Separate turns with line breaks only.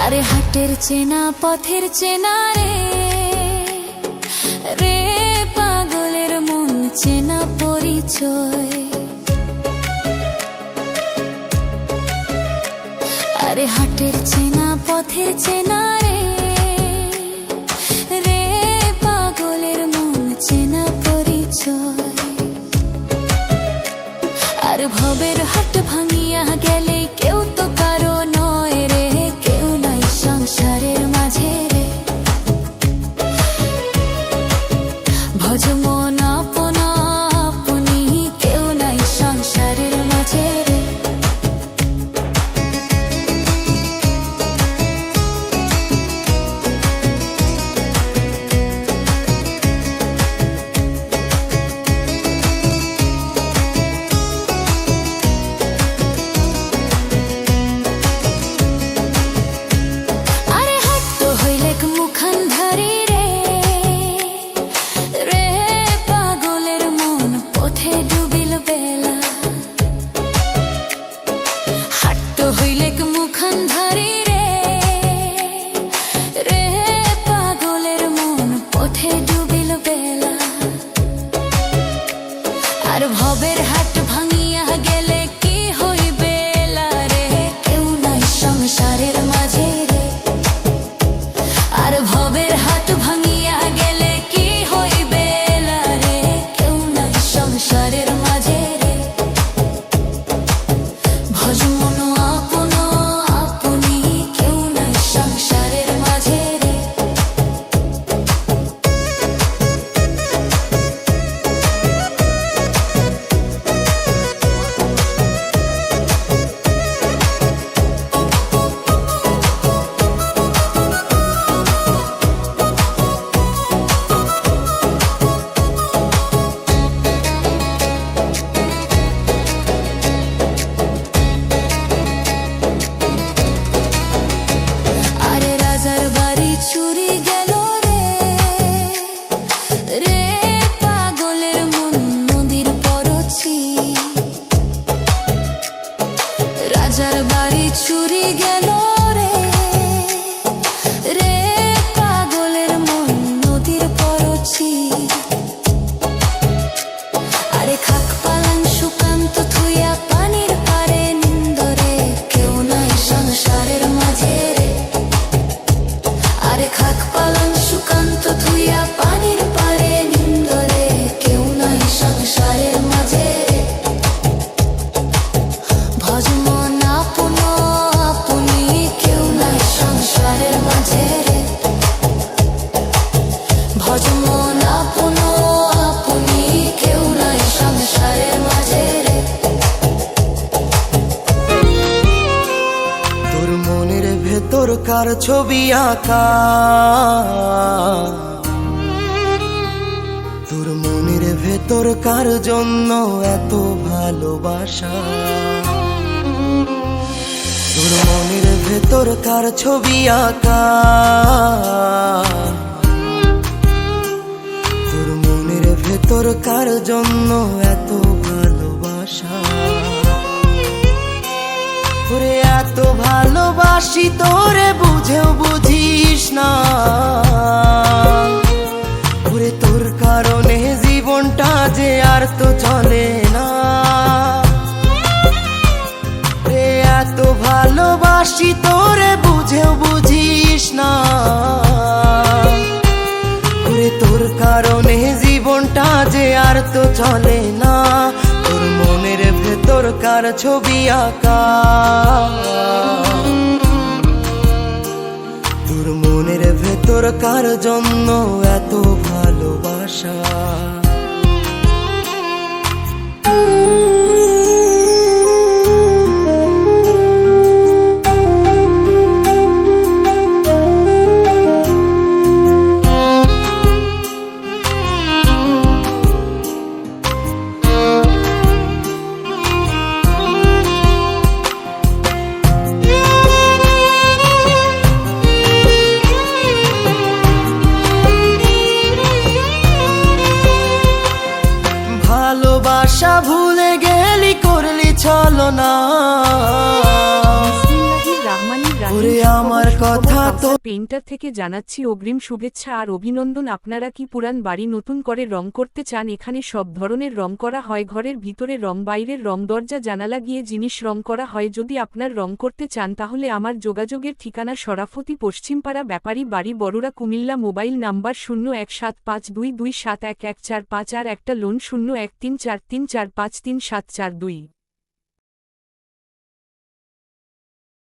আরে হাটের চেনা পথের চেনা রে রে পাগলের মন চেনা পরিচয়। আরে হাটের চেনা পথের চেনা রে রে পাগলের মন চেনা পরিচয়। আর ভবের হাট ভাঙিয়া গেলে কেউ তো কারো নয় রে, কেউ নাই সংসারের মাঝে রে। ভজ মন আপনা আপনি, কেউ নাই সংসারের মাঝে রে। আর ভবের হাট ভাঙিয়া গেলে কি হইবে রে, কেউ নাই সংসারের মাঝে রে। আর ভবের হাট ভাঙিয়া গেলে কি হইবে রে, কেউ নাই সংসারের মাঝে রে। ভজ মন আপনা আপনি, কেউ নাই সংসারের মাঝে রে। চুরি গেল রে রে পাগলের মন নদীর পরছি। রাজার বাড়ি চুরি গেল রে রে পাগলের মন নদীর পরছি। আরে খাক পালান সুকান্ত থুইয়া পানির পারে নিন্দরে, কেউ নাই সংসারের মাঝে রে। আরে খাক পালন সুকান্ত থুইয়া পানির পারে নিন্দরে, কেউ নাই সংসারের মাঝে রে। ভজ মন আপনা আপনি, কেউ নাই সংসারের মাঝে রে। ভজ মন আপনা আপনি, কেউ নাই সংসারের মাঝে রে।
তোর মনের ভেতর কার ছবি আঁকা, তোর মনের ভেতর কার জন্য এত ভালোবাসা। তোর মনের ভেতর কার ছবি আঁকা, তোর মনের ভেতর কার জন্য এত ভালোবাসা। ওরে এত ভালোবাসি তোরে বুঝেও বুঝিস না, ওরে তোর কারণে জীবনটা যে আর তো চলে না। ওরে এত ভালোবাসি তোরে বুঝেও বুঝিস না, ওরে তোর কারণে জীবনটা যে আর তো চলে না। তোর মনের ভেতর কার ছবি আঁকা, তোর মনের ভেতর কার জন্য এত ভালোবাসা। ভালোবাসা ভুলে গেলি করলি ছলনা। ওরে আমার কথা তো
পেইন্টার থেকে জানাচ্ছি অগ্রিম শুভেচ্ছা আর অভিনন্দন। আপনারা কি পুরান বাড়ি নতুন করে রং করতে চান? এখানে সব ধরনের রং করা হয়, ঘরের ভিতরে রং, বাইরের রং, দরজা জানালা গিয়ে জিনিস রং করা হয়। যদি আপনার রং করতে চান তাহলে আমার যোগাযোগের ঠিকানা সরাফতি, পশ্চিমপাড়া, ব্যাপারী বাড়ি, বড়ুরা, কুমিল্লা। মোবাইল নাম্বার 017522711445 আর একটা লোন 013434534742।